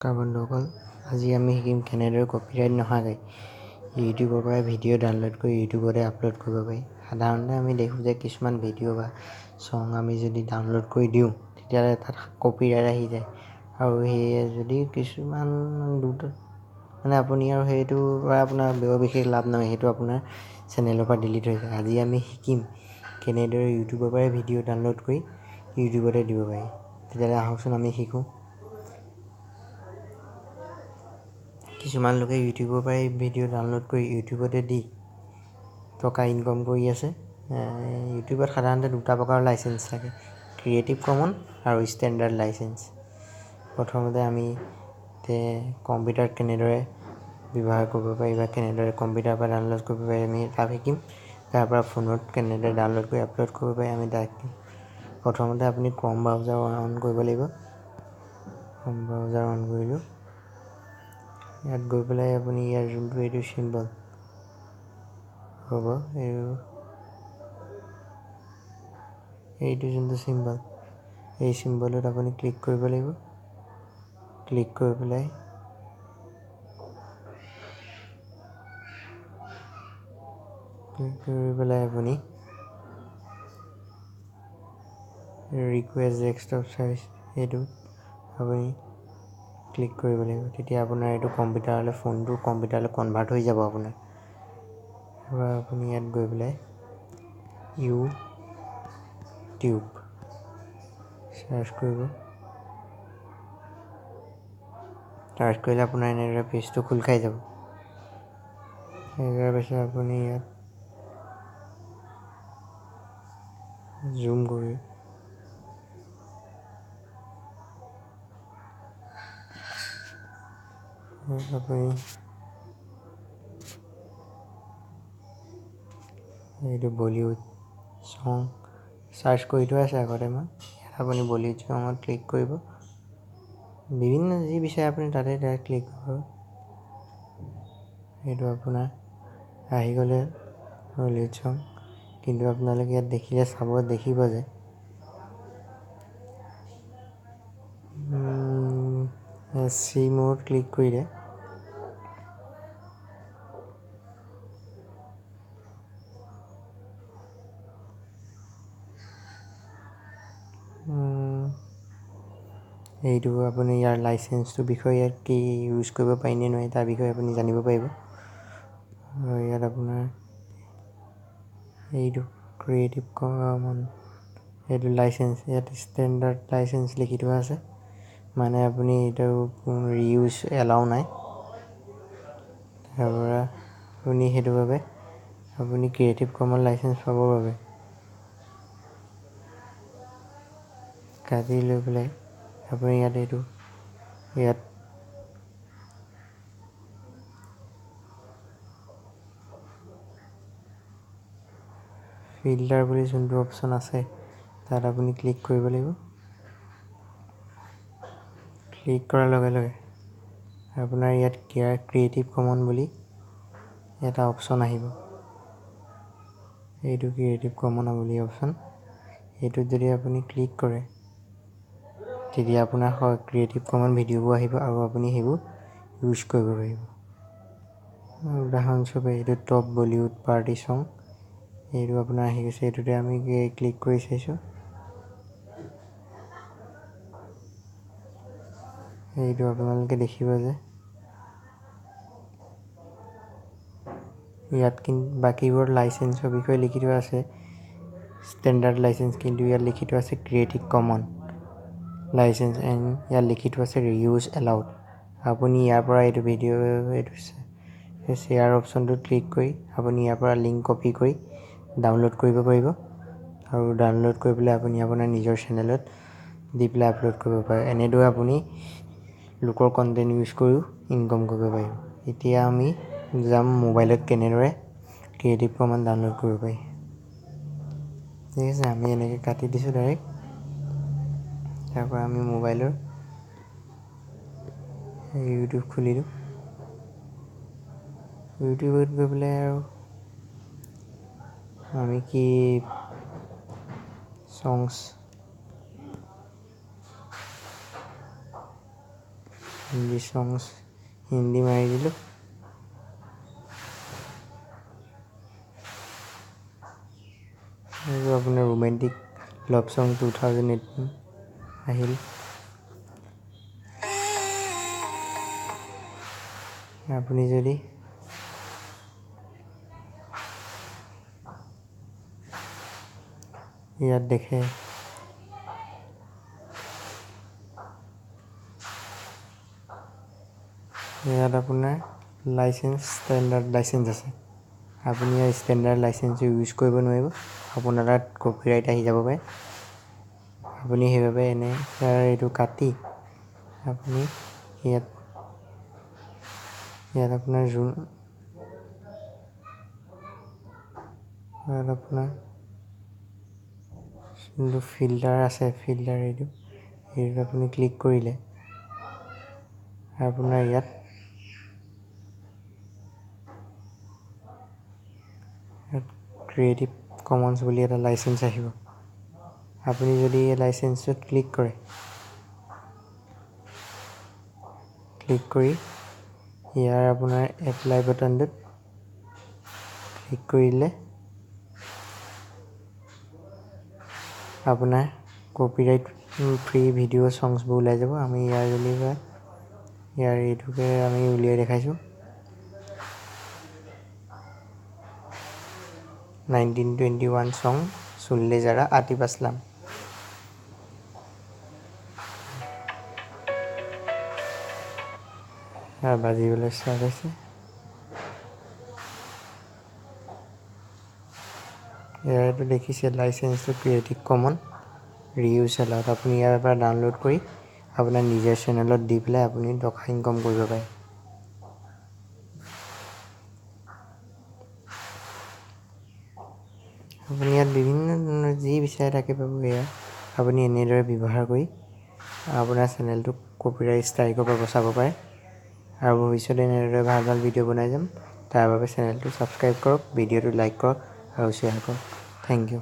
নমস্কাৰ বন্ধুসকল, আজি আমি শিকিম কেনেদৰে কপিৰাইট নোহোৱাকৈ ইউটিউবৰ পৰা ভিডিঅ' ডাউনলোড কৰি ইউটিউবতে আপলোড কৰিব পাৰি। সাধাৰণতে আমি দেখোঁ যে কিছুমান ভিডিঅ' বা ছং আমি যদি ডাউনলোড কৰি দিওঁ তেতিয়াহ'লে তাত কপিৰাইট আহি যায় আৰু সেয়ে যদি কিছুমান আপুনি আৰু সেইটোৰ পৰা আপোনাৰ বিশেষ লাভ নহয়, সেইটো আপোনাৰ চেনেলৰ পৰা ডিলিট হৈ যায়। আজি আমি শিকিম কেনেদৰে ইউটিউবৰ পৰাই ভিডিঅ' ডাউনলোড কৰি ইউটিউবতে দিব পাৰি। তেতিয়াহ'লে আহকচোন আমি শিকোঁ। কিছুমান লোকে ইউটিউবৰ পৰাই ভিডিঅ' ডাউনলোড কৰি ইউটিউবতে দি টকা ইনকম কৰি আছে। ইউটিউবত সাধাৰণতে দুটা প্ৰকাৰৰ লাইচেঞ্চ থাকে, ক্ৰিয়েটিভ কমন আৰু ষ্টেণ্ডাৰ্ড লাইচেঞ্চ। প্ৰথমতে আমি কম্পিউটাৰত কেনেদৰে ব্যৱহাৰ কৰিব পাৰি বা কেনেদৰে কম্পিউটাৰৰ পৰা ডাউনলোড কৰিব পাৰি আমি তাক শিকিম। তাৰপৰা ফোনত কেনেদৰে ডাউনলোড কৰি আপলোড কৰিব পাৰি আমি তাক শিকিম। প্ৰথমতে আপুনি ক্ৰম ব্ৰাউজাৰ অন কৰিব লাগিব। ক্ৰম ব্ৰাউজাৰ অন কৰিলোঁ। ইয়াত গৈ পেলাই আপুনি ইয়াৰ যোনটো এইটো চিম্বল হ'ব, এইটো যোনটো চিম্বল, এই চিম্বলত আপুনি ক্লিক কৰিব লাগিব। ক্লিক কৰি পেলাই আপুনি ৰিকুৱেষ্ট ডেস্কটপ চাৰ্জ এইটো আপুনি ক্লিক কৰিব লাগিব। তেতিয়া আপোনাৰ এইটো ফোনটো কম্পিউটাৰলৈ কনভাৰ্ট হৈ যাব আপোনাৰ। তাৰপৰা আপুনি ইয়াত গৈ পেলাই ইউটিউব চাৰ্চ কৰিব। চাৰ্চ কৰিলে আপোনাৰ এনেদৰে পেজটো খোল খাই যাব। ইয়াৰ পিছত আপুনি ইয়াত জুম কৰি আপুনি এইটো বলিউড ছং চাৰ্চ কৰি থোৱা আছে আগতে মই। ইয়াত আপুনি বলিউড ছঙত ক্লিক কৰিব। বিভিন্ন যি বিচাৰে আপুনি তাতে ক্লিক কৰিব। এইটো আপোনাৰ আহি গ'লে বলিউড ছং, কিন্তু আপোনালোকে ইয়াত দেখিব যে চি মূৰত ক্লিক কৰিলে এইটো আপুনি ইয়াৰ লাইচেঞ্চটোৰ বিষয়ে ইয়াত কি ইউজ কৰিব পাৰি নে নোৱাৰি তাৰ বিষয়ে আপুনি জানিব পাৰিব। আৰু ইয়াত আপোনাৰ এইটো ক্ৰিয়েটিভ কমন এইটো লাইচেঞ্চ, ইয়াত ষ্টেণ্ডাৰ্ড লাইচেঞ্চ লিখি থোৱা আছে, মানে আপুনি এইটো ৰিউজ এলাউ নাই। তাৰপৰা আপুনি সেইটোৰ বাবে আপুনি ক্ৰিয়েটিভ কমন লাইচেঞ্চ পাবৰ বাবে কাটি লৈ পেলাই আপুনি ইয়াত ফিল্টাৰ বুলি যোনটো অপশ্যন আছে তাত আপুনি ক্লিক কৰিব লাগিব। ক্লিক কৰাৰ লগে লগে আপোনাৰ ইয়াত ক্ৰিয়েটিভ কমন বুলি এটা অপশ্যন আহিব। এইটো ক্ৰিয়েটিভ কমন বুলি অপশ্যন, এইটোত যদি আপুনি ক্লিক কৰে তেতিয়া আপোনাৰ ক্ৰিয়েটিভ কমন ভিডিঅ'বোৰ আহিব আৰু আপুনি সেইবোৰ ইউজ কৰিব পাৰিব। উদাহৰণস্বৰূপে এইটো টপ বলিউড পাৰ্টি ছং, এইটো আপোনাৰ আহি গৈছে। এইটোতে আমি ক্লিক কৰি চাইছোঁ। এইটো আপোনালোকে দেখিব যে ইয়াত কিন্তু বাকীবোৰ লাইচেঞ্চৰ বিষয়ে লিখি থোৱা আছে ষ্টেণ্ডাৰ্ড লাইচেঞ্চ, কিন্তু ইয়াত লিখি থোৱা আছে ক্ৰিয়েটিভ কমন লাইচেঞ্চ এণ্ড ইয়াত লিখি থোৱা আছে ৰিউজ এলাউড। আপুনি ইয়াৰ পৰা এইটো শ্বেয়াৰ অপশ্যনটোত ক্লিক কৰি আপুনি ইয়াৰ পৰা লিংক কপি কৰি ডাউনলোড কৰিব পাৰিব আৰু ডাউনলোড কৰি পেলাই আপুনি আপোনাৰ নিজৰ চেনেলত দি পেলাই আপলোড কৰিব পাৰে। এনেদৰে আপুনি লোকৰ কণ্টেণ্ট ইউজ কৰিও ইনকম কৰিব পাৰিব। এতিয়া আমি যাম মোবাইলত কেনেদৰে ক্ৰিয়েটিভ কমন ডাউনলোড কৰিব পাৰি। ঠিক আছে, আমি এনেকৈ কাটি দিছোঁ ডাইৰেক্ট। তাৰপৰা আমি মোবাইলৰ ইউটিউব খুলিলোঁ। ইউটিউবত গৈ পেলাই আৰু আমি কি ছংছ হিন্দী songs হিন্দী মাৰি দিলোঁ। আৰু আপোনাৰ ৰোমেণ্টিক লাভ ছং 2018 আহিল। আপুনি যদি ইয়াত দেখে ইয়াত আপোনাৰ ষ্টেণ্ডাৰ্ড লাইচেঞ্চ আছে। আপুনি ইয়াৰ ষ্টেণ্ডাৰ্ড লাইচেঞ্চ ইউজ কৰিব নোৱাৰিব, আপোনাৰ তাত কপিৰাইট আহি যাব পাৰে। আপুনি সেইবাবে এইটো কাটি আপুনি ইয়াত আপোনাৰ আপোনাৰ যোনটো ফিল্টাৰ আছে এইটোত আপুনি ক্লিক কৰিলে আপোনাৰ ইয়াত ক্ৰিয়েটিভ কমন্স বুলি এটা লাইচেঞ্চ আহিব। আপুনি যদি এই লাইচেঞ্চটোত ক্লিক কৰি ইয়াৰ আপোনাৰ এপ্লাই বাটনটোত ক্লিক কৰিলে আপোনাৰ কপিৰাইট ফ্ৰী ভিডিঅ' ছংছবোৰ ওলাই যাব। আমি এইটোকে আমি উলিয়াই দেখাইছোঁ। 1921 ছং চুল্লে জাৰা আতিফ আসলাম। বাজিবলৈ ষ্টাৰ্ট হৈছে। ইয়াৰটো দেখিছে লাইচেঞ্চটো ক্ৰিয়েটিভ কমন ৰিউজ এলাউড। আপুনি ইয়াৰ পৰা ডাউনলোড কৰি আপোনাৰ নিজৰ চেনেলত দি পেলাই আপুনি টকা ইনকম কৰিব পাৰে। আপুনি ইয়াত বিভিন্ন ধৰণৰ যি বিচাৰে তাকে পাব। এয়া আপুনি এনেদৰে ব্যৱহাৰ কৰি আপোনাৰ চেনেলটোক কপিৰাইট ষ্ট্ৰাইকৰ পৰা বচাব পাৰে। আৰু ভৱিষ্যতে এনেদৰে ভাল ভাল ভিডিঅ' বনাই যাম। তাৰ বাবে চেনেলটো ছাবস্ক্ৰাইব কৰক, ভিডিঅ'টো লাইক কৰক আৰু শ্বেয়াৰ কৰক। Thank U.